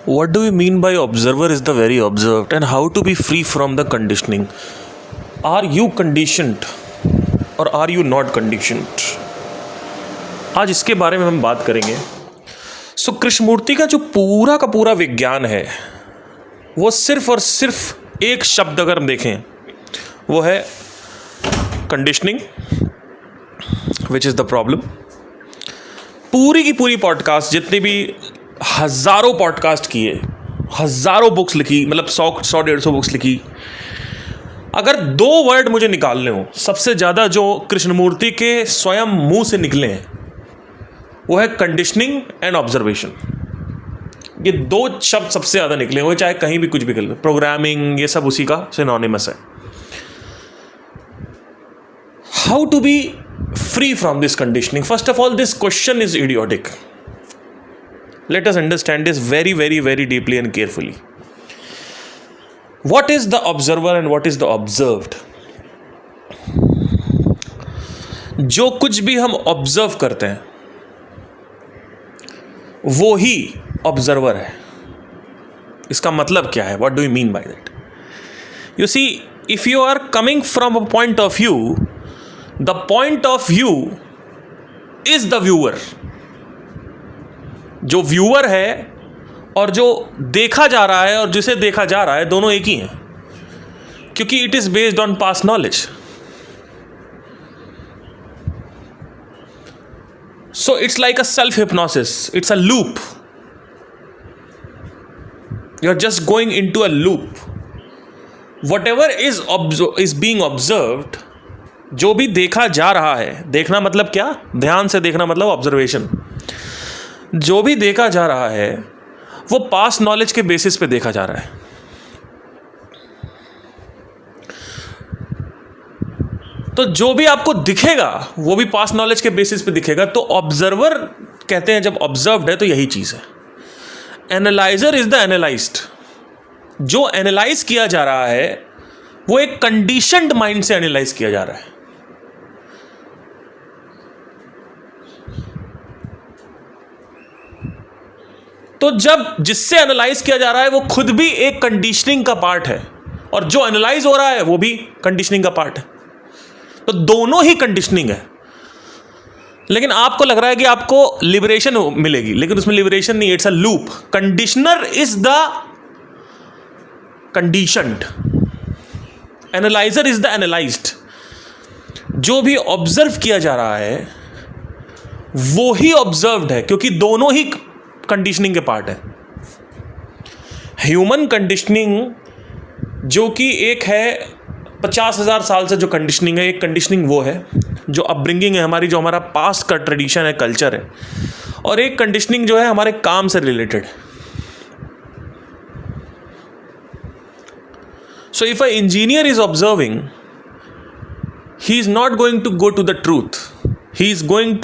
What do we mean by observer is the very observed, and how to be free from the conditioning? Are you conditioned or are you not conditioned? आज इसके बारे में हम बात करेंगे। सो कृष्णमूर्ति का जो पूरा का पूरा विज्ञान है वो सिर्फ और सिर्फ एक शब्द अगर हम देखें वो है conditioning, which is the problem. पूरी की पूरी पॉडकास्ट, जितने भी हज़ारों पॉडकास्ट किए, हज़ारों बुक्स लिखी, मतलब 100-150 बुक्स लिखी, अगर 2 वर्ड मुझे निकालने हो सबसे ज़्यादा जो कृष्णमूर्ति के स्वयं मुंह से निकले हैं वो है कंडीशनिंग एंड ऑब्जर्वेशन। ये 2 शब्द सबसे ज़्यादा निकले हुए, चाहे कहीं भी कुछ भी कर लो, प्रोग्रामिंग, ये सब उसी का सिनोनिमस है। How to be free from this conditioning? First of all, this question is idiotic. Let us understand this very, very, very deeply and carefully. What is the observer and what is the observed? जो कुछ भी हम observe करते हैं वो ही observer है। इसका मतलब क्या है? What do you mean by that? You see, if you are coming from a point of view, the point of view is the viewer. जो व्यूअर है और जो देखा जा रहा है और जिसे देखा जा रहा है दोनों एक ही हैं, क्योंकि it is based on past knowledge. So it's like a self hypnosis, it's a loop. You are just going into a loop. Whatever is being observed, जो भी देखा जा रहा है, देखना मतलब क्या? ध्यान से देखना मतलब ऑब्जर्वेशन। जो भी देखा जा रहा है वो पास्ट नॉलेज के बेसिस पे देखा जा रहा है। तो जो भी आपको दिखेगा वो भी पास्ट नॉलेज के बेसिस पे दिखेगा। तो ऑब्जर्वर कहते हैं, जब ऑब्जर्व्ड है तो यही चीज है। Analyser is the analysed. जो एनालाइज किया जा रहा है वो एक कंडीशनड माइंड से एनालाइज किया जा रहा है। तो जब जिससे एनालाइज किया जा रहा है वो खुद भी एक कंडीशनिंग का पार्ट है और जो एनालाइज हो रहा है वो भी कंडीशनिंग का पार्ट है। तो दोनों ही कंडीशनिंग है। लेकिन आपको लग रहा है कि आपको लिबरेशन मिलेगी, लेकिन उसमें लिबरेशन नहीं, it's a loop. Conditioner is the conditioned, analyser is the analysed. जो भी ऑब्जर्व किया जा रहा है वो ही ऑब्जर्व्ड है, क्योंकि दोनों ही कंडीशनिंग के पार्ट है। ह्यूमन कंडीशनिंग जो कि एक है 50,000 साल से जो कंडीशनिंग है, एक कंडीशनिंग वो है जो अपब्रिंगिंग है हमारी, जो हमारा पास्ट का ट्रेडिशन है, कल्चर है, और एक कंडीशनिंग जो है हमारे काम से related. So if a engineer is observing, he is not going to go to the truth.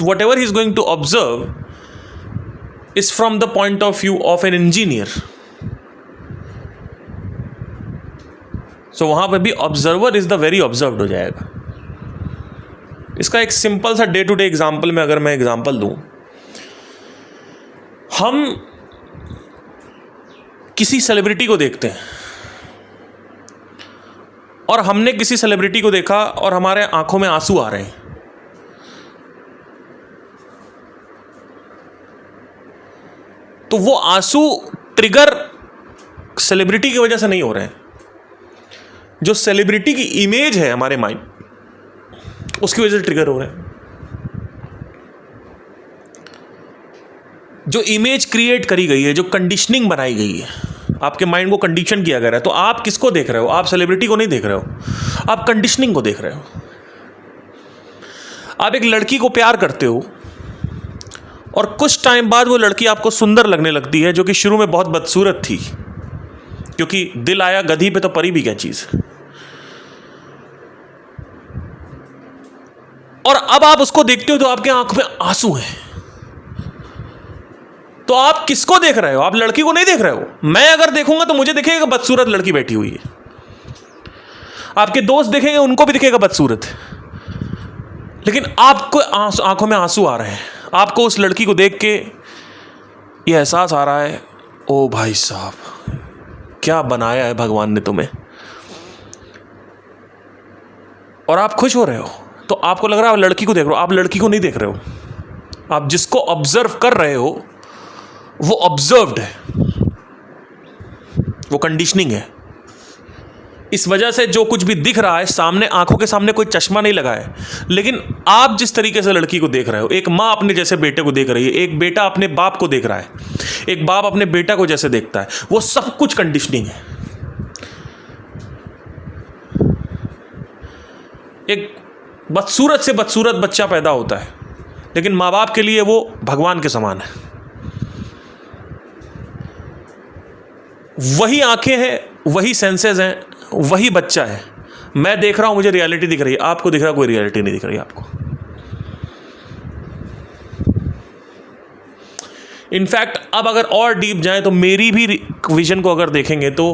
Whatever he is going to observe is from the point of view of an engineer. So वहां पर भी observer is the very observed हो जाएगा। इसका एक simple सा day to day example में अगर मैं एग्जाम्पल दूं, हम किसी सेलिब्रिटी को देखते हैं और हमने किसी सेलिब्रिटी को देखा और हमारे आंखों में आंसू आ रहे हैं, तो वो आंसू ट्रिगर सेलिब्रिटी की वजह से नहीं हो रहे हैं। जो सेलिब्रिटी की इमेज है हमारे माइंड, उसकी वजह से ट्रिगर हो रहे हैं। जो इमेज क्रिएट करी गई है, जो कंडीशनिंग बनाई गई है, आपके माइंड को कंडीशन किया गया है। तो आप किसको देख रहे हो? आप सेलिब्रिटी को नहीं देख रहे हो, आप कंडीशनिंग को देख रहे हो। आप एक लड़की को प्यार करते हो और कुछ टाइम बाद वो लड़की आपको सुंदर लगने लगती है, जो कि शुरू में बहुत बदसूरत थी, क्योंकि दिल आया गधी पे तो परी भी क्या चीज। और अब आप उसको देखते हो तो आपके आंखों में आंसू हैं। तो आप किसको देख रहे हो? आप लड़की को नहीं देख रहे हो। मैं अगर देखूंगा तो मुझे दिखेगा बदसूरत लड़की बैठी हुई है, आपके दोस्त देखेंगे उनको भी दिखेगा बदसूरत, लेकिन आपको आंखों में आंसू आ रहे हैं। आपको उस लड़की को देख के ये एहसास आ रहा है ओ भाई साहब, क्या बनाया है भगवान ने तुम्हें, और आप खुश हो रहे हो। तो आपको लग रहा है आप लड़की को देख रहे हो, आप लड़की को नहीं देख रहे हो। आप जिसको ऑब्जर्व कर रहे हो वो ऑब्जर्व्ड है, वो कंडीशनिंग है। इस वजह से जो कुछ भी दिख रहा है सामने, आंखों के सामने कोई चश्मा नहीं लगा है, लेकिन आप जिस तरीके से लड़की को देख रहे हो, एक माँ अपने जैसे बेटे को देख रही है, एक बेटा अपने बाप को देख रहा है, एक बाप अपने बेटा को जैसे देखता है, वो सब कुछ कंडीशनिंग है। एक बदसूरत से बदसूरत बच्चा पैदा होता है, लेकिन माँ बाप के लिए वो भगवान के समान है। वही आंखें हैं, वही सेंसेस हैं, वही बच्चा है। मैं देख रहा हूं, मुझे रियलिटी दिख रही है, आपको दिख रहा है कोई रियलिटी नहीं दिख रही आपको। इनफैक्ट अब अगर और डीप जाएं तो मेरी भी विजन को अगर देखेंगे तो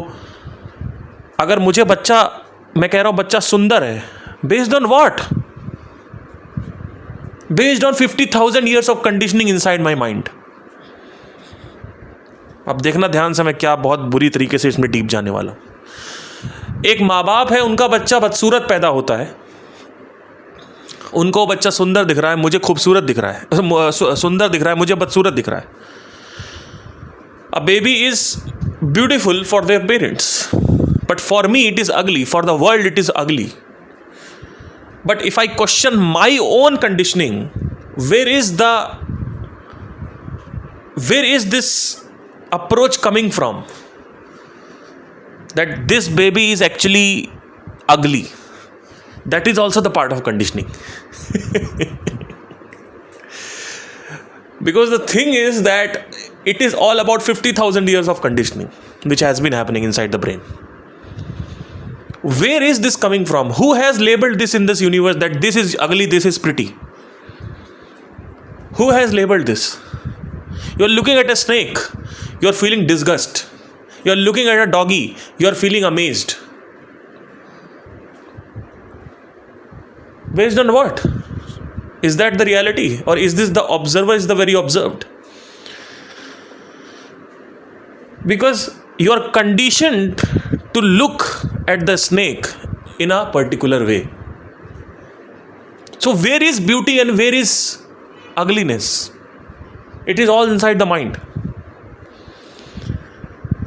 अगर मुझे बच्चा, मैं कह रहा हूं बच्चा सुंदर है, based on what? Based on 50,000 years of conditioning inside my mind. अब देखना ध्यान से, मैं क्या बहुत बुरी तरीके से इसमें डीप जाने वाला हूं। एक माँ बाप है, उनका बच्चा बदसूरत पैदा होता है, उनको बच्चा सुंदर दिख रहा है, मुझे खूबसूरत दिख रहा है, सुंदर दिख रहा है, मुझे बदसूरत दिख रहा है। A baby is beautiful for their parents, but for me it is ugly, for the world it is ugly. But if I question my own conditioning, where is this approach coming from, that this baby is actually ugly? That is also the part of conditioning. Because the thing is that it is all about 50,000 years of conditioning which has been happening inside the brain. Where is this coming from? Who has labeled this in this universe that this is ugly, this is pretty? Who has labeled this? You are looking at a snake, you are feeling disgust. You are looking at a doggy, you are feeling amazed. Based on what? Is that the reality, or is this the observer is the very observed? Because you are conditioned to look at the snake in a particular way. So where is beauty and where is ugliness? It is all inside the mind.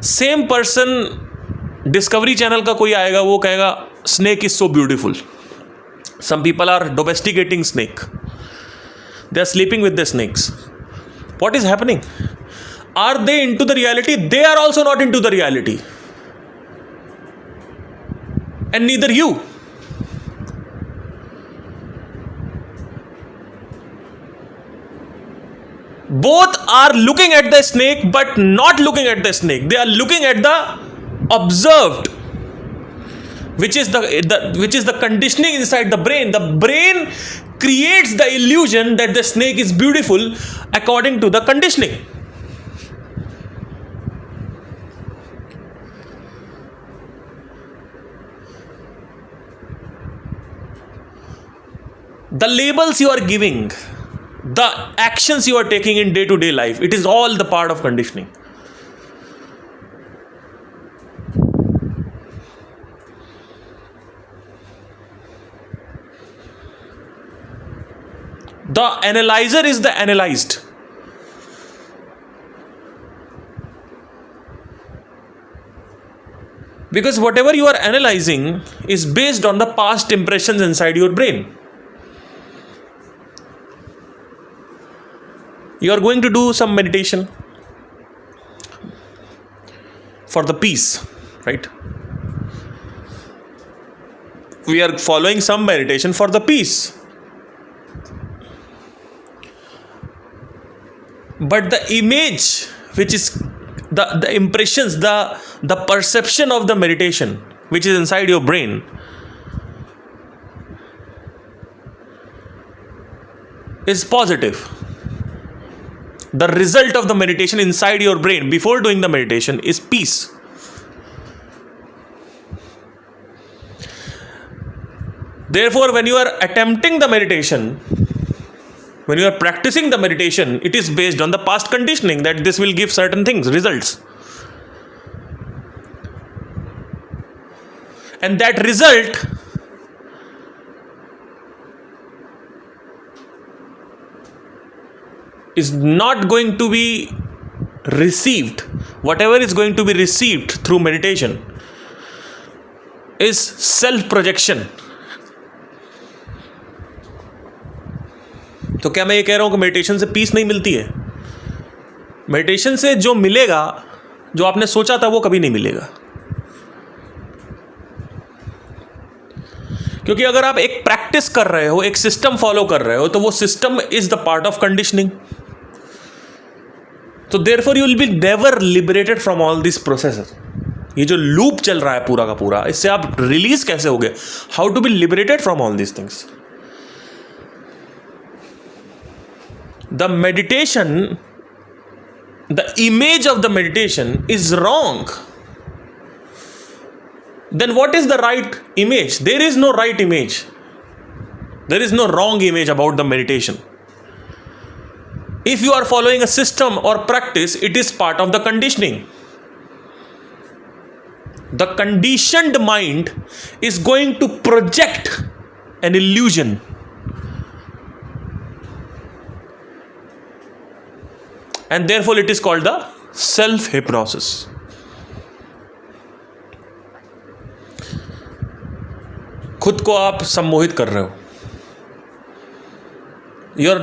Same person discovery channel का कोई आएगा, वो कहेगा snake is so beautiful. Some people are domesticating snake, they are sleeping with the snakes. What is happening? Are they into the reality? They are also not into the reality, and neither you. Both are looking at the snake but not looking at the snake. They are looking at the observed, which is the conditioning inside the brain. The brain creates the illusion that the snake is beautiful according to the conditioning. The labels you are giving, the actions you are taking in day-to-day life, it is all the part of conditioning. The analyzer is the analyzed. Because whatever you are analyzing is based on the past impressions inside your brain. You are going to do some meditation for the peace, right? We are following some meditation for the peace. But the image, which is the impressions, the perception of the meditation, which is inside your brain, is positive. The result of the meditation inside your brain before doing the meditation is peace. Therefore, when you are attempting the meditation, when you are practicing the meditation, it is based on the past conditioning that this will give certain things, results. and that result is not going to be received. Whatever is going to be received through meditation is self projection. तो क्या मैं ये कह रहा हूं कि meditation से piece नहीं मिलती है? मेडिटेशन से जो मिलेगा, जो आपने सोचा था, वो कभी नहीं मिलेगा। क्योंकि अगर आप एक प्रैक्टिस कर रहे हो, एक सिस्टम फॉलो कर रहे हो, तो वो system is the part of conditioning. तो therefore you will be never liberated from all this process. ये जो लूप चल रहा है पूरा का पूरा, इससे आप रिलीज कैसे होगे? How to be liberated from all this things? The meditation, the image of the meditation is wrong. Then what is the right image? There is no right image. There is no wrong image about the meditation. If you are following a system or practice, it is part of the conditioning. The conditioned mind is going to project an illusion. And therefore it is called the self-hypnosis. खुद को आप सम्मोहित कर रहे हो. You are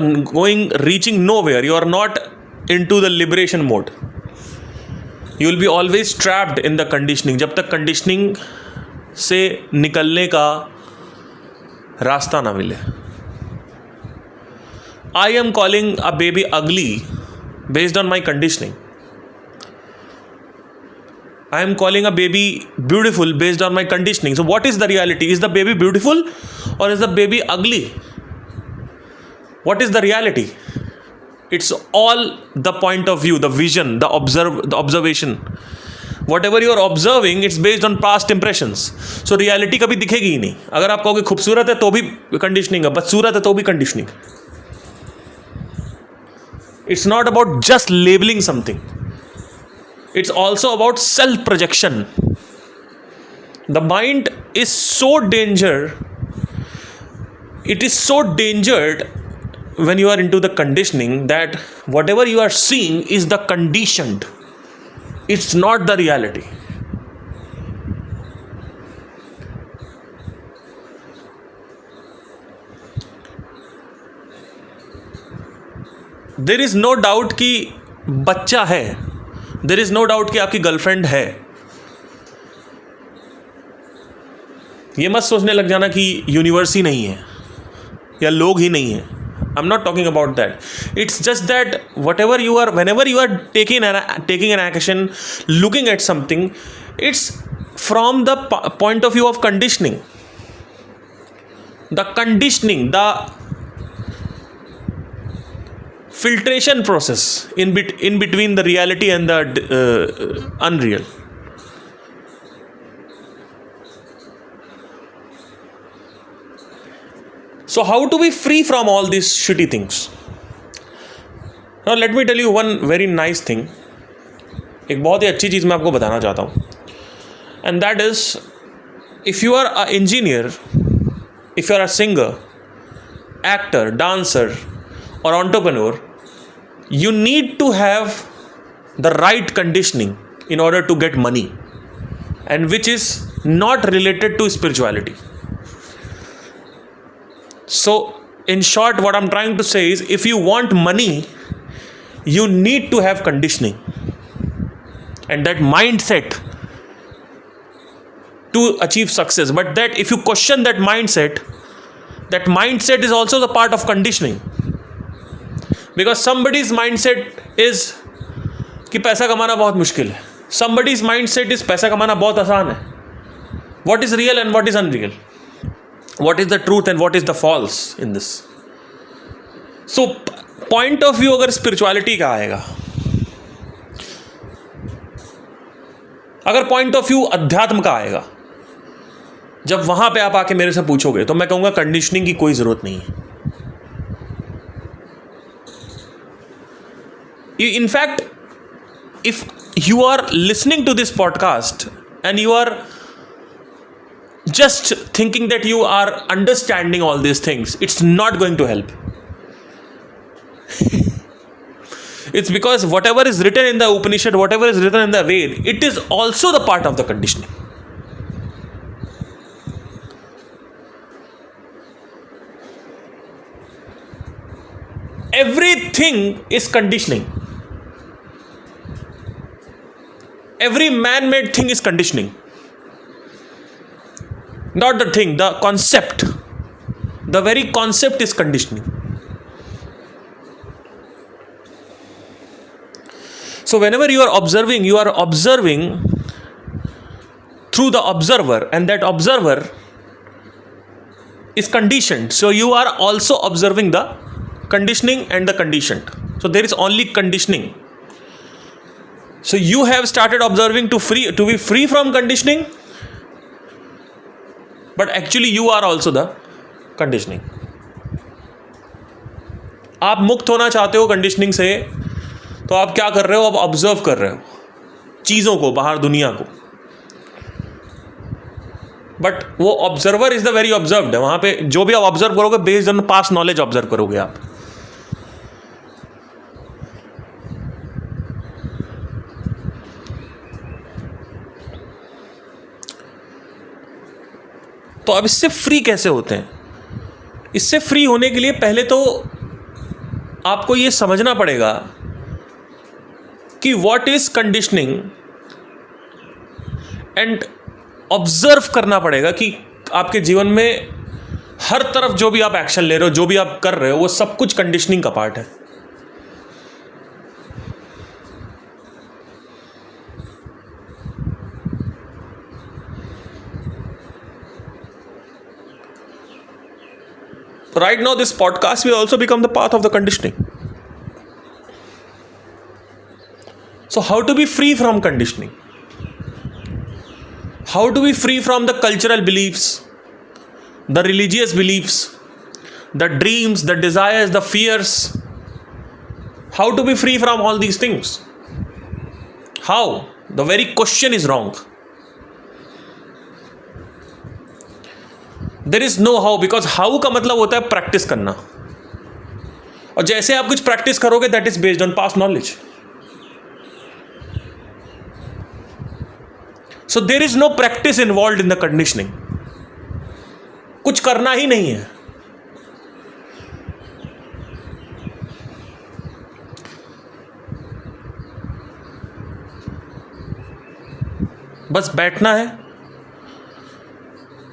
reaching nowhere. You are not into the liberation mode. You will be always trapped in the conditioning. जब तक conditioning से निकलने का रास्ता ना मिले. I am calling a baby ugly based on my conditioning. I am calling a baby beautiful based on my conditioning. So what is the reality? Is the baby beautiful or is the baby ugly? What is the reality? It's all the point of view, the vision, the observation. Whatever you are observing, it's based on past impressions. So reality कभी दिखेगी ही नहीं. अगर आप कहोगे खूबसूरत है तो भी कंडीशनिंग है, बदसूरत है तो भी conditioning. It's not about just labeling something. It's also about self-projection. The mind is so dangerous. It is so dangered when you are into the conditioning that whatever you are seeing is the conditioned. It's not the reality. There is no doubt कि बच्चा है, there is no doubt कि आपकी girlfriend है. ये मत सोचने लग जाना कि यूनिवर्स ही नहीं है या लोग ही नहीं है. I am not talking about that. It's just that whenever you are taking an action, looking at something, it's from the point of view of conditioning. The conditioning, the filtration process in between the reality and the unreal. So how to be free from all these shitty things? Now let me tell you one very nice thing. एक बहुत ही अच्छी चीज़ मैं आपको बताना चाहता हूँ. And that is, if you are an engineer, if you are a singer, actor, dancer or entrepreneur, you need to have the right conditioning in order to get money, and which is not related to spirituality. So in short, what I'm trying to say is, if you want money, you need to have conditioning and that mindset to achieve success. But that if you question that mindset is also the part of conditioning. Because somebody's mindset is कि पैसा कमाना बहुत मुश्किल है. Somebody's mindset is पैसा कमाना बहुत आसान है. What is real and what is unreal? What is the truth and what is the false in this? So point of view अगर spirituality का आएगा, अगर point of view अध्यात्म का आएगा, जब वहाँ पे आप आके मेरे से पूछोगे तो मैं कहूँगा कंडीशनिंग की कोई ज़रूरत नहीं है. In fact, if you are listening to this podcast and you are just thinking that you are understanding all these things, it's not going to help. It's because whatever is written in the Upanishad, whatever is written in the Ved, it is also the part of the conditioning. Everything is conditioning. Every man-made thing is conditioning. Not the thing, the concept. The very concept is conditioning. So whenever you are observing through the observer, and that observer is conditioned. So you are also observing the conditioning and the conditioned. So there is only conditioning. So you have started observing to be free from conditioning, but actually you are also the conditioning. आप मुक्त होना चाहते हो conditioning से, तो आप क्या कर रहे हो? आप ऑब्जर्व कर रहे हो चीज़ों को, बाहर दुनिया को. बट वो observer is the very observed है. वहाँ पे जो भी आप ऑब्जर्व करोगे based on past knowledge observe करोगे आप. तो अब इससे फ्री कैसे होते हैं? इससे फ्री होने के लिए पहले तो आपको ये समझना पड़ेगा कि what is conditioning, and observe करना पड़ेगा कि आपके जीवन में हर तरफ जो भी आप एक्शन ले रहे हो, जो भी आप कर रहे हो, वो सब कुछ कंडीशनिंग का पार्ट है. Right now this podcast will also become the path of the conditioning. So how to be free from conditioning? How to be free from the cultural beliefs, the religious beliefs, the dreams, the desires, the fears? How to be free from all these things? How? The very question is wrong. There is no how, because how का मतलब होता है practice करना, और जैसे आप कुछ practice करोगे that is based on past knowledge. So there is no practice involve in the conditioning. कुछ करना ही नहीं है. बस बैठना है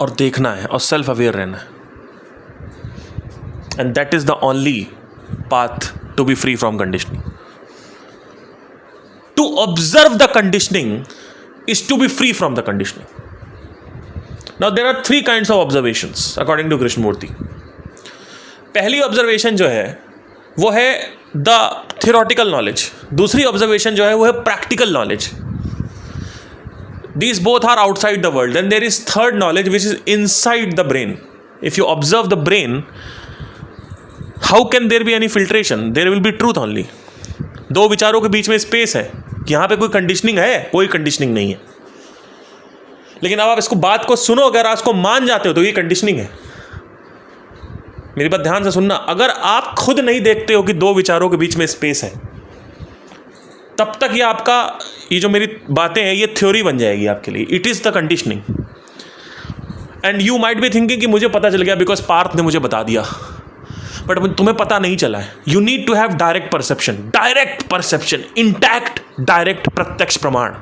और देखना है और सेल्फ अवेयर रहना है. And that is the only path to be free from conditioning. To observe the conditioning is to be free from the conditioning. Now there are three kinds of observations according to Krishnamurti. पहली observation जो है वो है the theoretical knowledge. दूसरी observation जो है वो है practical knowledge. These both are outside the world. Then there is third knowledge which is inside the brain. If you observe the brain, how can there be any filtration? There will be truth only. दो विचारों के बीच में space है कि यहाँ पे कोई conditioning है, कोई कंडीशनिंग नहीं है. लेकिन अब आप इसको बात को सुनो, अगर आप इसको मान जाते हो तो ये कंडीशनिंग है. मेरी बात ध्यान से सुनना. अगर आप खुद नहीं देखते हो कि दो विचारों के बीच में स्पेस है, तब तक ये आपका, ये जो मेरी बातें हैं, ये थ्योरी बन जाएगी आपके लिए. It is the conditioning. And you might be thinking कि मुझे पता चल गया बिकॉज पार्थ ने मुझे बता दिया, बट तुम्हें पता नहीं चला है. You need to have direct perception, intact direct प्रत्यक्ष प्रमाण.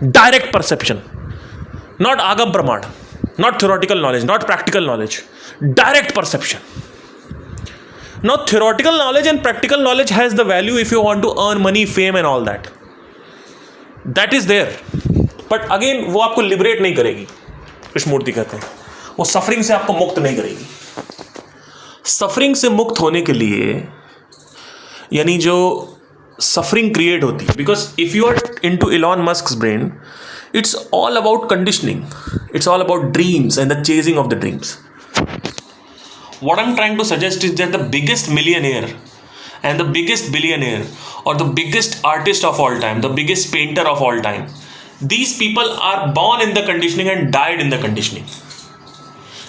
डायरेक्ट परसेप्शन, नॉट आगम प्रमाण, not theoretical knowledge, not practical knowledge. Direct perception. Now theoretical knowledge and practical knowledge has the value if you want to earn money, fame and all that. That is there. But again वो आपको liberate नहीं करेगी. कृष्णमूर्ति कहते हैं वो suffering से आपको मुक्त नहीं करेगी. सफरिंग से मुक्त होने के लिए, यानी जो सफरिंग क्रिएट होती है, because if you are into Elon Musk's brain, it's all about conditioning, it's all about dreams and the chasing of the dreams. What I'm trying to suggest is that the biggest millionaire and the biggest billionaire or the biggest artist of all time, the biggest painter of all time, These people are born in the conditioning and died in the conditioning.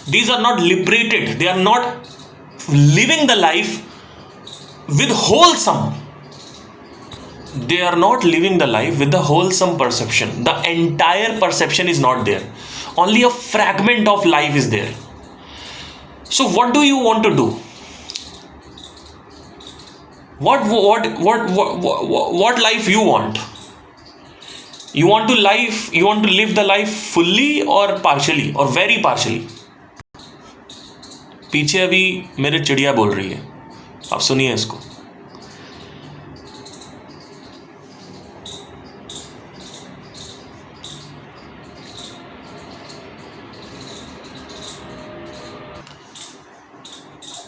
These are not liberated. They are not living the life with wholesome. They are not living the life with the wholesome perception. The entire perception is not there. Only a fragment of life is there. So what do you want to do? What life you want? You want to live the life fully or partially or very partially? पीछे अभी मेरे चिड़िया बोल रही है, आप सुनिए इसको.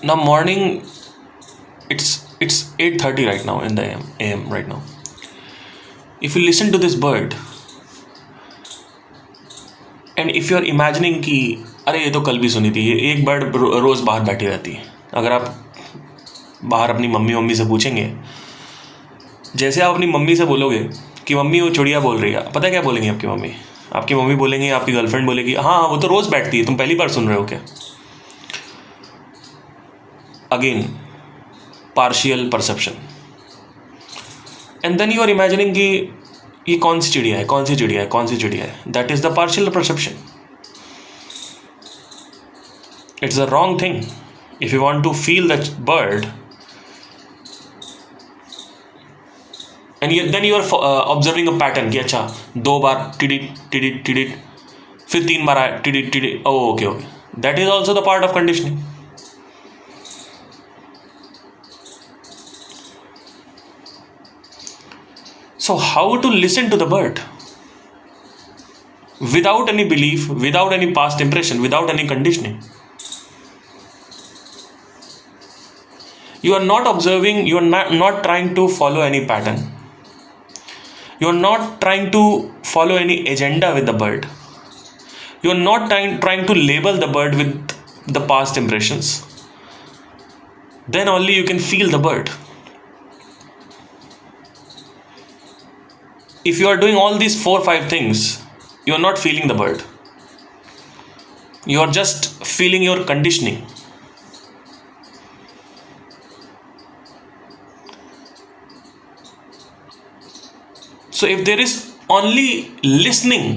Now morning, it's 8:30 right now in the AM right now. If you listen to this bird and if you are imagining कि अरे ये तो कल भी सुनी थी, ये एक बर्ड रोज़ बाहर बैठी रहती है. अगर आप बाहर अपनी मम्मी से पूछेंगे, जैसे आप अपनी मम्मी से बोलोगे कि मम्मी वो चिड़िया बोल रही है, पता है क्या बोलेंगे आपकी मम्मी? आपकी मम्मी बोलेंगी, आपकी गर्लफ्रेंड बोलेगी, हाँ वो तो रोज़ बैठती है, तुम पहली बार सुन रहे हो क्या? Again partial perception. And then you are imagining कि ये कौन सी चिड़िया है. That is the partial perception. It's a wrong thing. If you want to feel the bird and then you are observing a pattern कि अच्छा 2 बार टिडिट फिर 3 बार आया टिडिट. Okay. That is also the part of conditioning. So how to listen to the bird without any belief, without any past impression, without any conditioning? You are not observing, you are not trying to follow any pattern. You are not trying to follow any agenda with the bird. You are not trying to label the bird with the past impressions. Then only you can feel the bird. If you are doing all these 4-5 things, you are not feeling the bird. You are just feeling your conditioning. So if there is only listening,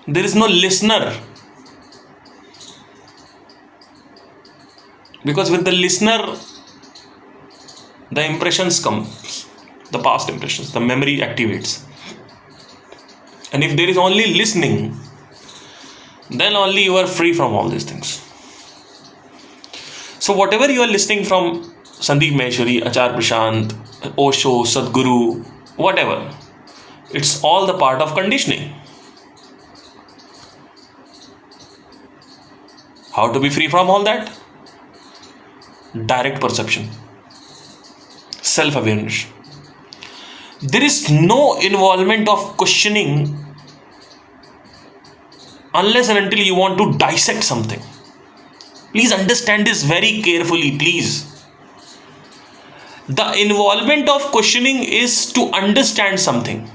there is no listener. Because with the listener, the impressions come. The past impressions, the memory activates. And if there is only listening, then only you are free from all these things. So whatever you are listening from Sandeep Maheshwari, Acharya Prashant, Osho, Sadhguru, whatever, it's all the part of conditioning. How to be free from all that? Direct perception, self-awareness. There is no involvement of questioning unless and until you want to dissect something. Please understand this very carefully, please. The involvement of questioning is to understand something.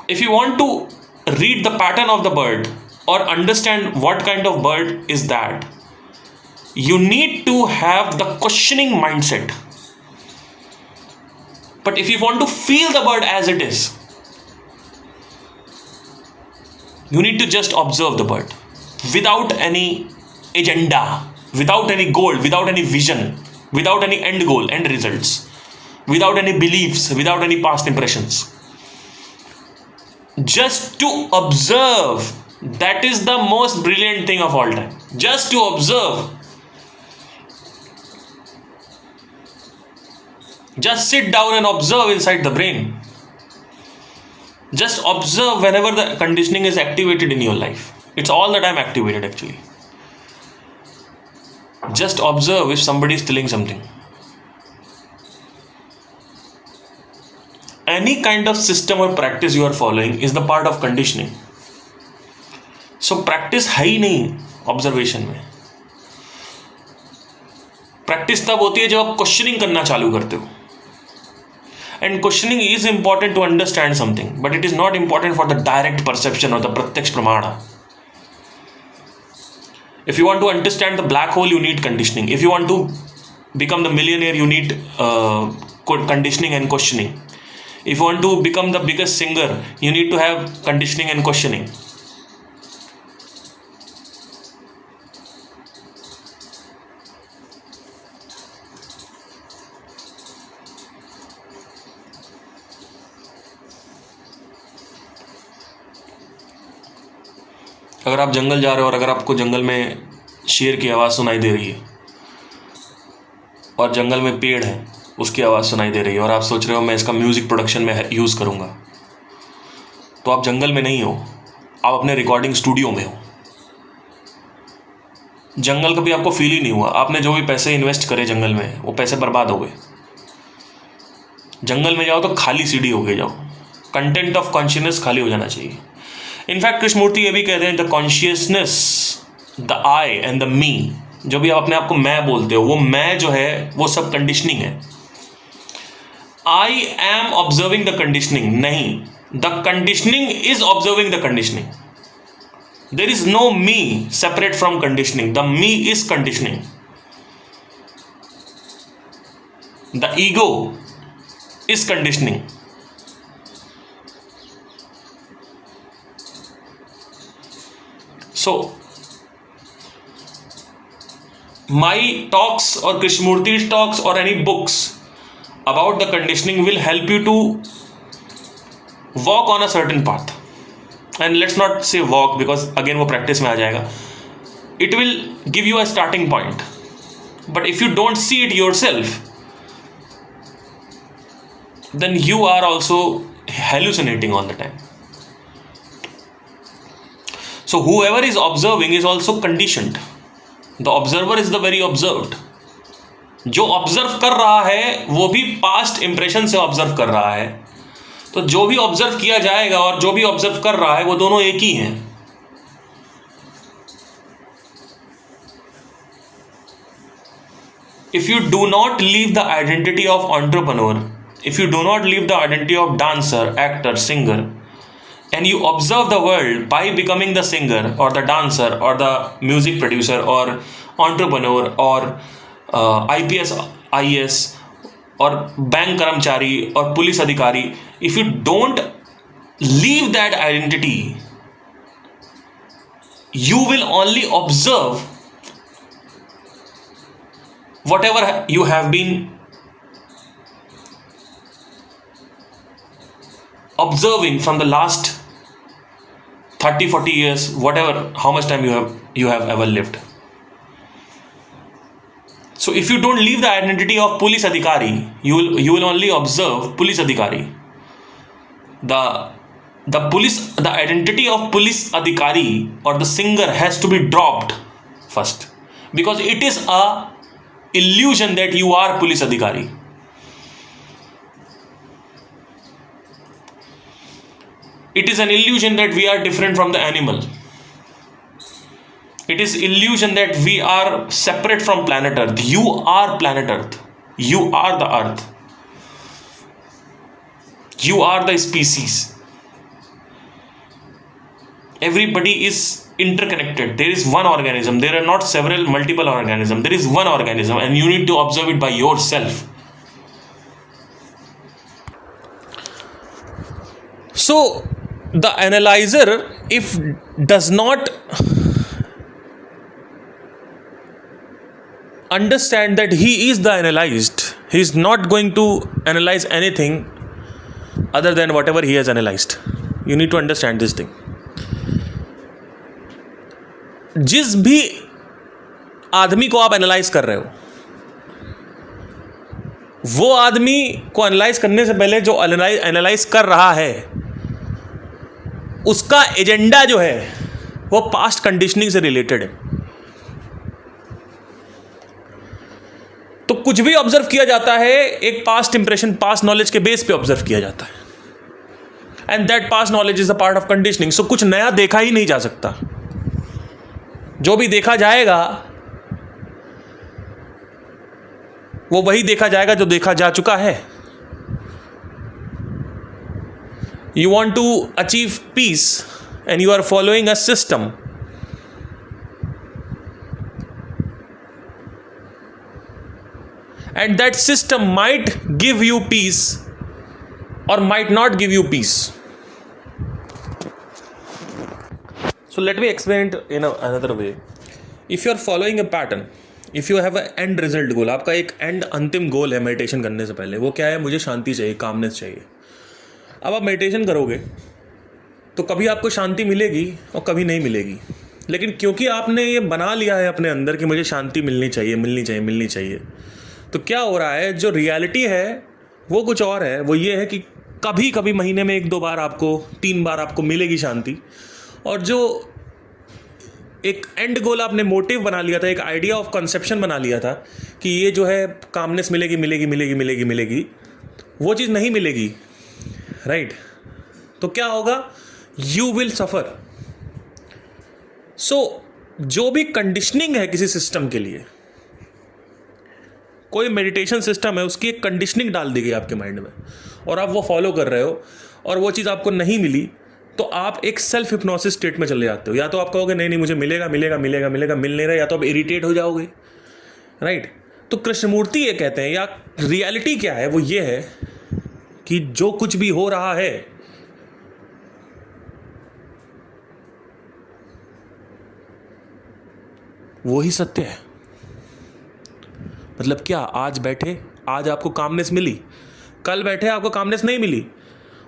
If you want to read the pattern of the bird or understand what kind of bird is that, you need to have the questioning mindset. But if you want to feel the bird as it is, you need to just observe the bird without any agenda, without any goal, without any vision, without any end goal, end results, without any beliefs, without any past impressions. Just to observe. That is the most brilliant thing of all time. Just to observe. Just sit down and observe inside the brain. Just observe whenever the conditioning is activated in your life. It's all the time activated actually. Just observe if somebody is telling something. Any kind of system or practice you are following is the part of conditioning. So practice है ही नहीं observation में. Practice तब होती है जब आप questioning करना चालू करते हो. And questioning is important to understand something, but it is not important for the direct perception or the pratyaksh pramana. If you want to understand the black hole, you need conditioning. If you want to become the millionaire, you need conditioning and questioning. If you want to become the biggest singer, you need to have conditioning and questioning. अगर आप जंगल जा रहे हो और अगर आपको जंगल में शेर की आवाज़ सुनाई दे रही है और जंगल में पेड़ है उसकी आवाज़ सुनाई दे रही है और आप सोच रहे हो मैं इसका म्यूज़िक प्रोडक्शन में यूज़ करूँगा, तो आप जंगल में नहीं हो, आप अपने रिकॉर्डिंग स्टूडियो में हो। जंगल कभी आपको फील ही नहीं हुआ। आपने जो भी पैसे इन्वेस्ट करे जंगल में वो पैसे बर्बाद हो गए। जंगल में जाओ तो खाली सीडी हो गए जाओ। कंटेंट ऑफ कॉन्शियसनेस खाली हो जाना चाहिए। इनफैक्ट कृष्णमूर्ति ये भी कहते हैं the consciousness, the I and the me, जो भी आप अपने आप को मैं बोलते हो, वो मैं जो है वो सब कंडीशनिंग है। I am observing the conditioning नहीं, the conditioning is observing the conditioning. There is no me separate from conditioning, the me is conditioning. The ego is conditioning. So, my talks or Krishnamurti's talks or any books about the conditioning will help you to walk on a certain path. And let's not say walk because again वो practice में आ जाएगा. It will give you a starting point. But if you don't see it yourself, then you are also hallucinating all the time. So whoever is observing is also conditioned. The observer is the very observed. जो observe कर रहा है वो भी past impression से observe कर रहा है। तो जो भी ऑब्जर्व किया जाएगा और जो भी ऑब्जर्व कर रहा है वो दोनों एक ही हैं। If you do not leave the identity of entrepreneur, if you do not leave the identity of dancer, actor, singer, and you observe the world by becoming the singer or the dancer or the music producer or entrepreneur or IPS, IAS or bank कर्मचारी or police अधिकारी, if you don't leave that identity, you will only observe whatever you have been observing from the last 30-40 years, whatever, how much time you have ever lived. So if you don't leave the identity of police adhikari, you will only observe police adhikari. The identity of police adhikari or the singer has to be dropped first, because it is a illusion that you are police adhikari. It is an illusion that we are different from the animal. It is illusion that we are separate from planet Earth. You are planet Earth. You are the Earth. You are the species. Everybody is interconnected. There is one organism. There are not several multiple organisms. There is one organism and you need to observe it by yourself. So the analyzer, if does not understand that he is the analyzed, he is not going to analyze anything other than whatever he has analyzed. You need to understand this thing. जिस भी आदमी को आप analyse कर रहे हो, वो आदमी को एनालाइज करने से पहले जो एनालाइज कर रहा है उसका एजेंडा जो है वो पास्ट कंडीशनिंग से रिलेटेड है। तो कुछ भी ऑब्जर्व किया जाता है एक पास्ट इंप्रेशन, पास्ट नॉलेज के बेस पे ऑब्जर्व किया जाता है। And that past knowledge is a part of conditioning. So कुछ नया देखा ही नहीं जा सकता। जो भी देखा जाएगा वो वही देखा जाएगा जो देखा जा चुका है। You want to achieve peace and you are following a system. And that system might give you peace or might not give you peace. So let me explain it in another way. If you are following a pattern, if you have an end result goal, आपका एक and अंतिम गोल है meditation करने से पहले, वो क्या है? मुझे शांति चाहिए, कामनेस चाहिए. अब आप मेडिटेशन करोगे तो कभी आपको शांति मिलेगी और कभी नहीं मिलेगी. लेकिन क्योंकि आपने ये बना लिया है अपने अंदर कि मुझे शांति मिलनी चाहिए, मिलनी चाहिए, मिलनी चाहिए, तो क्या हो रहा है? जो रियलिटी है वो कुछ और है. वो ये है कि कभी कभी महीने में 1-2 बार आपको, 3 बार आपको मिलेगी शांति. और जो एक एंड गोल आपने मोटिव बना लिया था, एक आइडिया ऑफ कंसेप्शन बना लिया था कि ये जो है कामनेस मिलेगी मिलेगी मिलेगी मिलेगी मिलेगी, वो चीज़ नहीं मिलेगी. राइट? तो क्या होगा? You will suffer. सो जो भी कंडीशनिंग है किसी सिस्टम के लिए, कोई मेडिटेशन सिस्टम है, उसकी एक कंडीशनिंग डाल दी गई आपके माइंड में और आप वो फॉलो कर रहे हो और वो चीज़ आपको नहीं मिली, तो आप एक सेल्फ हिप्नोसिस स्टेट में चले जाते हो. या तो आप कहोगे नहीं नहीं मुझे मिलेगा मिलेगा मिलेगा मिलेगा, मिल नहीं रहा, या तो आप इरिटेट हो जाओगे. राइट? तो कृष्णमूर्ति ये कहते हैं, या रियलिटी क्या है? वो ये है कि जो कुछ भी हो रहा है वो ही सत्य है. मतलब क्या? आज बैठे, आज आपको कामनेस मिली, कल बैठे आपको कामनेस नहीं मिली,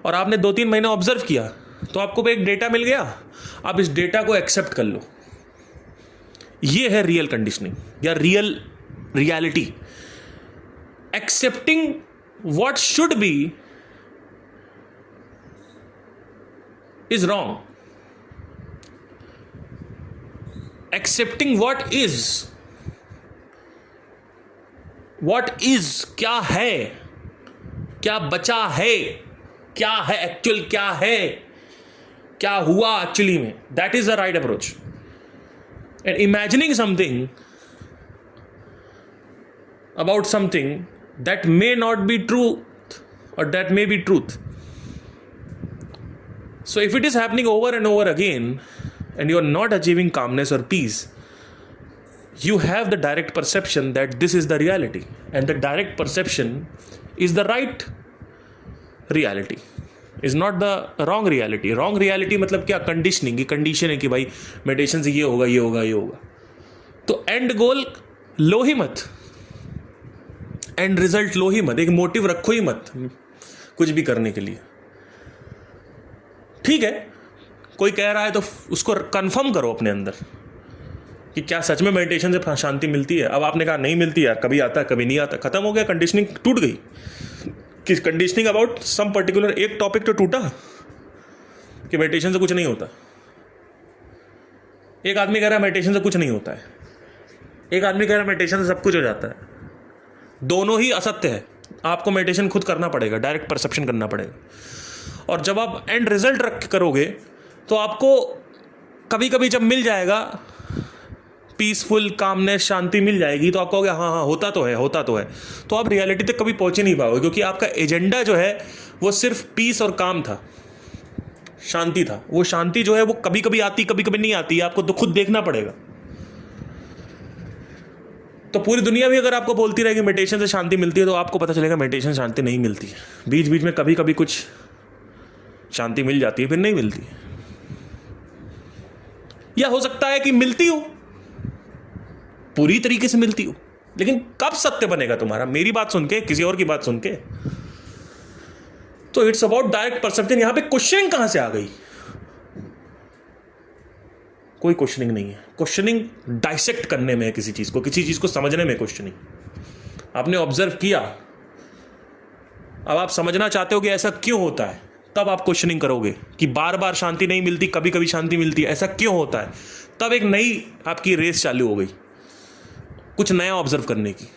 और आपने 2-3 महीने ऑब्जर्व किया तो आपको एक डेटा मिल गया. आप इस डेटा को एक्सेप्ट कर लो. ये है रियल कंडीशनिंग या real reality. Accepting what should be is wrong. Accepting what is क्या है, क्या बचा है, क्या है एक्चुअल, क्या है, क्या हुआ एक्चुअली में, that is the right approach. And imagining something about something that may not be truth और that may be truth. So if it is happening over and over again and you are not achieving calmness or peace, you have the direct perception that this is the reality, and the direct perception is the right reality, is not the wrong reality. Wrong reality मतलब क्या? Conditioning की condition है कि भाई meditation से ये होगा ये होगा ये होगा. तो एंड गोल लो ही मत, एंड रिजल्ट लो ही मत, एक मोटिव रखो ही मत कुछ भी करने के लिए. ठीक है, कोई कह रहा है तो उसको कंफर्म करो अपने अंदर कि क्या सच में मेडिटेशन से शांति मिलती है. अब आपने कहा नहीं मिलती यार, कभी आता है कभी नहीं आता, खत्म हो गया, कंडीशनिंग टूट गई. कि कंडीशनिंग अबाउट सम पर्टिकुलर एक टॉपिक तो टूटा कि मेडिटेशन से कुछ नहीं होता. एक आदमी कह रहा है मेडिटेशन से कुछ नहीं होता है, एक आदमी कह रहा है मेडिटेशन से सब कुछ हो जाता है. दोनों ही असत्य है. आपको मेडिटेशन खुद करना पड़ेगा, डायरेक्ट परसेप्शन करना पड़ेगा. और जब आप एंड रिजल्ट रख करोगे तो आपको कभी कभी जब मिल जाएगा पीसफुल कामनेस, शांति मिल जाएगी, तो आप कहोगे हाँ हाँ होता तो है, होता तो है. तो आप रियलिटी तक कभी पहुंच ही नहीं पाओगे, क्योंकि आपका एजेंडा जो है वो सिर्फ पीस और काम था, शांति था. वो शांति जो है वो कभी कभी आती कभी कभी नहीं आती, आपको तो खुद देखना पड़ेगा. तो पूरी दुनिया भी अगर आपको बोलती रहेगी मेडिटेशन से शांति मिलती है, तो आपको पता चलेगा मेडिटेशन शांति नहीं मिलती है. बीच बीच में कभी कभी कुछ शांति मिल जाती है, फिर नहीं मिलती. या हो सकता है कि मिलती हो, पूरी तरीके से मिलती हो, लेकिन कब सत्य बनेगा तुम्हारा? मेरी बात सुन के, किसी और की बात सुन के? तो इट्स अबाउट डायरेक्ट परसेप्शन. यहां पे क्वेश्चनिंग कहां से आ गई? कोई क्वेश्चनिंग नहीं है. क्वेश्चनिंग डाइसेक्ट करने में है किसी चीज को, किसी चीज को समझने में क्वेश्चनिंग. आपने ऑब्जर्व किया, अब आप समझना चाहते हो कि ऐसा क्यों होता है, तब आप क्वेश्चनिंग करोगे कि बार बार शांति नहीं मिलती, कभी कभी शांति मिलती है, ऐसा क्यों होता है. तब एक नई आपकी रेस चालू हो गई, कुछ नया ऑब्जर्व करने की.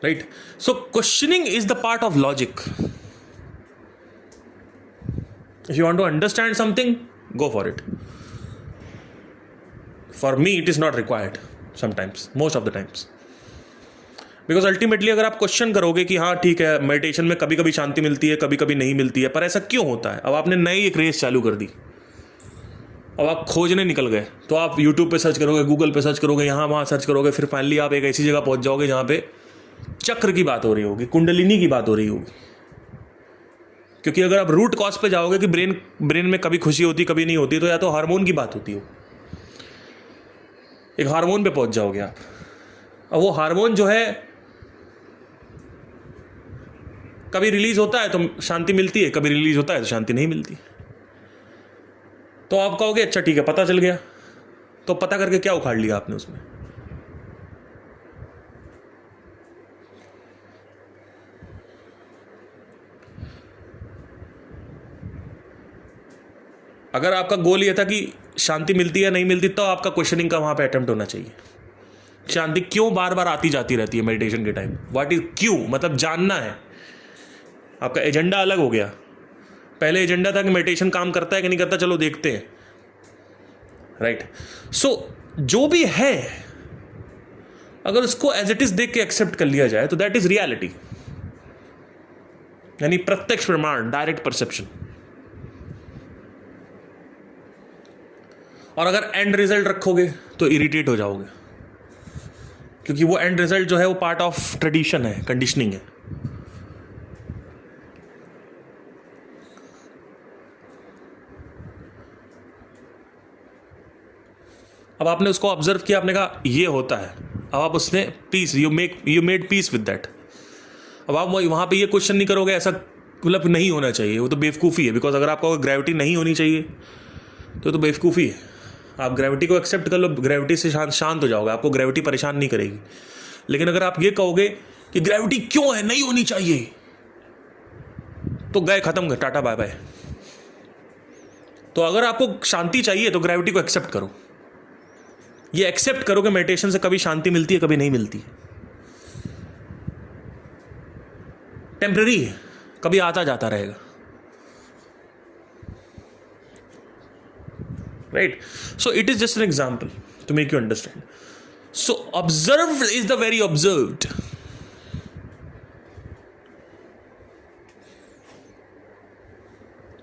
Right? So questioning is the part of logic. If you want to understand something, go for it. For me it is not required sometimes, most of the times. Because ultimately अगर आप question करोगे कि हाँ ठीक है meditation में कभी कभी शांति मिलती है, कभी कभी नहीं मिलती है, पर ऐसा क्यों होता है, अब आपने नई एक रेस चालू कर दी, अब आप खोजने निकल गए, तो आप यूट्यूब पे सर्च करोगे, गूगल पे सर्च करोगे, यहाँ वहाँ सर्च करोगे, फिर फाइनली आप एक ऐसी जगह पहुँच जाओगे जहाँ पे चक्र की बात हो रही होगी, कुंडलिनी की बात हो रही होगी। क्योंकि अगर आप रूट कॉज पे जाओगे कि ब्रेन में कभी खुशी होती कभी नहीं होती, तो या तो हार्मोन की बात होती हो, एक हार्मोन पे पहुंच जाओगे आप। अब वो हार्मोन जो है कभी रिलीज होता है तो शांति मिलती है, कभी रिलीज होता है तो शांति नहीं मिलती। तो आप कहोगे अच्छा ठीक है पता चल गया, तो पता करके क्या उखाड़ लिया आपने उसमें? अगर आपका गोल ये था कि शांति मिलती है नहीं मिलती, तो आपका क्वेश्चनिंग का वहां पे अटेम्प्ट होना चाहिए। शांति क्यों बार बार आती जाती रहती है मेडिटेशन के टाइम, व्हाट इज क्यों, मतलब जानना है। आपका एजेंडा अलग हो गया। पहले एजेंडा था कि मेडिटेशन काम करता है कि नहीं करता, चलो देखते हैं, राइट। सो जो भी है अगर उसको एज इट इज देख के एक्सेप्ट कर लिया जाए तो दैट इज रियलिटी, यानी प्रत्यक्ष प्रमाण, डायरेक्ट परसेप्शन। और अगर एंड रिजल्ट रखोगे तो इरिटेट हो जाओगे, क्योंकि वो एंड रिजल्ट जो है वो पार्ट ऑफ ट्रेडिशन है, कंडीशनिंग है। अब आपने उसको ऑब्जर्व किया, आपने कहा ये होता है, अब आप उसने peace, you made peace with that. अब आप वहां पे ये क्वेश्चन नहीं करोगे ऐसा मतलब नहीं होना चाहिए, वो तो बेवकूफ़ी है। बिकॉज अगर आपको ग्रेविटी नहीं होनी चाहिए तो बेवकूफ़ी है। आप ग्रेविटी को एक्सेप्ट कर लो, ग्रेविटी से शांत हो जाओगे, आपको ग्रेविटी परेशान नहीं करेगी। लेकिन अगर आप ये कहोगे कि ग्रेविटी क्यों है, नहीं होनी चाहिए, तो गए, खत्म गए, टाटा बाय बाय। तो अगर आपको शांति चाहिए तो ग्रेविटी को एक्सेप्ट करो, ये एक्सेप्ट करो कि मेडिटेशन से कभी शांति मिलती है कभी नहीं मिलती है, टेम्पररी है, कभी आता जाता रहेगा, right? So it is just an example to make you understand. So observed is the very observed.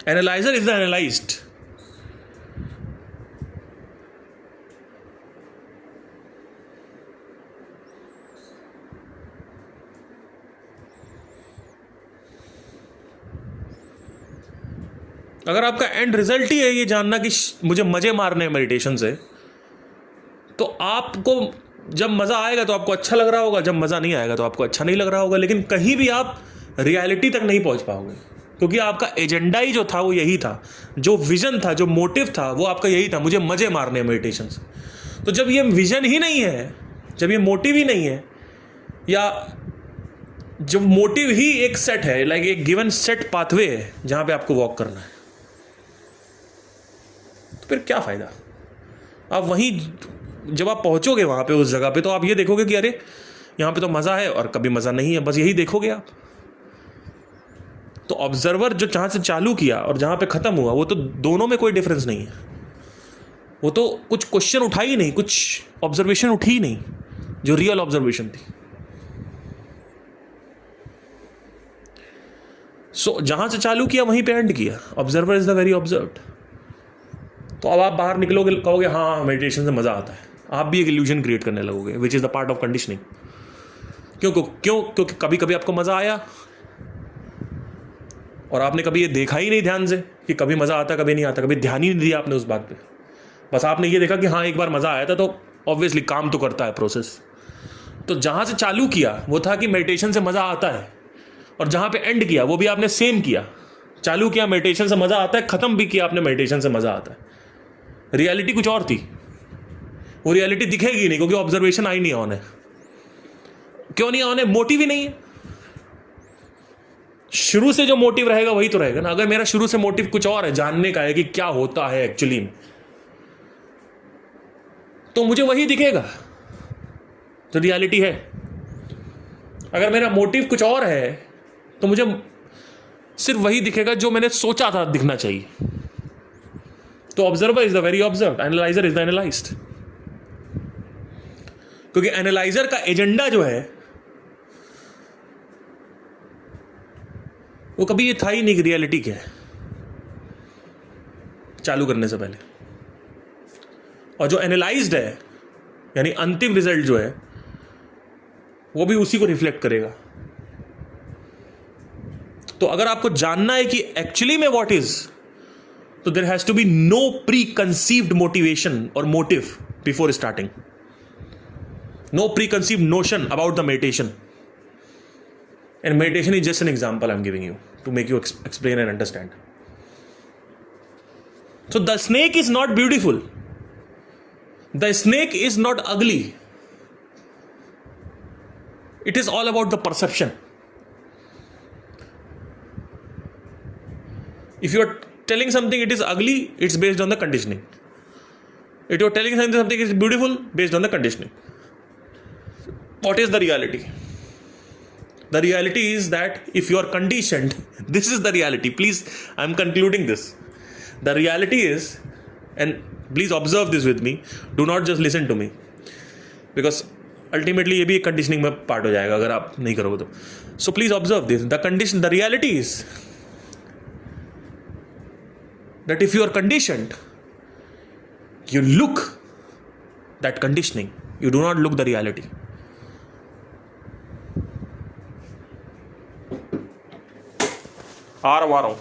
Analyzer is the analyzed. अगर आपका एंड रिजल्ट ही है ये जानना कि मुझे मजे मारने हैं मेडिटेशन से, तो आपको जब मज़ा आएगा तो आपको अच्छा लग रहा होगा, जब मज़ा नहीं आएगा तो आपको अच्छा नहीं लग रहा होगा। लेकिन कहीं भी आप रियलिटी तक नहीं पहुंच पाओगे, क्योंकि आपका एजेंडा ही जो था वो यही था, जो विजन था, जो मोटिव था वो आपका यही था, मुझे मज़े मारने हैं मेडिटेशन से। तो जब ये विजन ही नहीं है, जब ये मोटिव ही नहीं है, या जब मोटिव ही एक सेट है, लाइक एक गिवन सेट पाथवे है जहाँ पे आपको वॉक करना है, फिर क्या फ़ायदा। आप वहीं जब आप पहुंचोगे वहां पे उस जगह पे, तो आप ये देखोगे कि अरे यहाँ पे तो मज़ा है और कभी मज़ा नहीं है, बस यही देखोगे आप। तो ऑब्जर्वर जो जहाँ से चालू किया और जहाँ पे ख़त्म हुआ, वो तो दोनों में कोई डिफरेंस नहीं है। वो तो कुछ क्वेश्चन उठा ही नहीं, कुछ ऑब्जर्वेशन उठी ही नहीं जो रियल ऑब्जर्वेशन थी। सो जहाँ से चालू किया वहीं पे एंड किया। Observer is the very observed. तो अब आप बाहर निकलोगे, कहोगे हाँ मेडिटेशन से मज़ा आता है, आप भी एक इल्यूजन क्रिएट करने लगोगे, which is the part of conditioning. क्योंकि कभी कभी आपको मज़ा आया और आपने कभी ये देखा ही नहीं ध्यान से कि कभी मज़ा आता कभी नहीं आता, कभी ध्यान ही नहीं दिया आपने उस बात पे। बस आपने ये देखा कि हाँ एक बार मज़ा आया था, तो ऑब्वियसली काम तो करता है प्रोसेस। तो जहाँ से चालू किया वो था कि मेडिटेशन से मज़ा आता है, और जहाँ पे एंड किया वो भी आपने सेम किया। चालू किया मेडिटेशन से मज़ा आता है, ख़त्म भी किया आपने मेडिटेशन से मज़ा आता है। रियलिटी कुछ और थी, वो रियलिटी दिखेगी नहीं, क्योंकि ऑब्जर्वेशन आई नहीं ऑन है। क्यों नहीं ऑन है? मोटिव ही नहीं है। शुरू से जो मोटिव रहेगा वही तो रहेगा ना। अगर मेरा शुरू से मोटिव कुछ और है, जानने का है कि क्या होता है एक्चुअली में, तो मुझे वही दिखेगा जो रियलिटी है। अगर मेरा मोटिव कुछ और है तो मुझे सिर्फ वही दिखेगा जो मैंने सोचा था दिखना चाहिए। तो observer is the very observed, analyser is the analysed. क्योंकि एनालाइजर का एजेंडा जो है वो कभी ये था ही नहीं कि रियलिटी क्या है चालू करने से पहले। और जो एनालाइज्ड है यानी अंतिम रिजल्ट जो है वो भी उसी को रिफ्लेक्ट करेगा। तो अगर आपको जानना है कि एक्चुअली में व्हाट इज, तो there has to be no preconceived motivation और motive before starting, no preconceived notion about the meditation. And meditation is just an example I am giving you to make you explain and understand. So the snake is not beautiful. The snake is not ugly. It is all about the perception. If you are telling something it is ugly, it's based on the conditioning. If you are telling something is beautiful, based on the conditioning. What is the reality? The reality is that if you are conditioned, this is the reality. Please, I am concluding this. The reality is, and please observe this with me, do not just listen to me, because ultimately ये भी एक conditioning में part हो जाएगा अगर आप नहीं करोगे तो. So please observe this. The reality is that if you are conditioned, you look that conditioning. You do not look the reality. आ रहा हूँ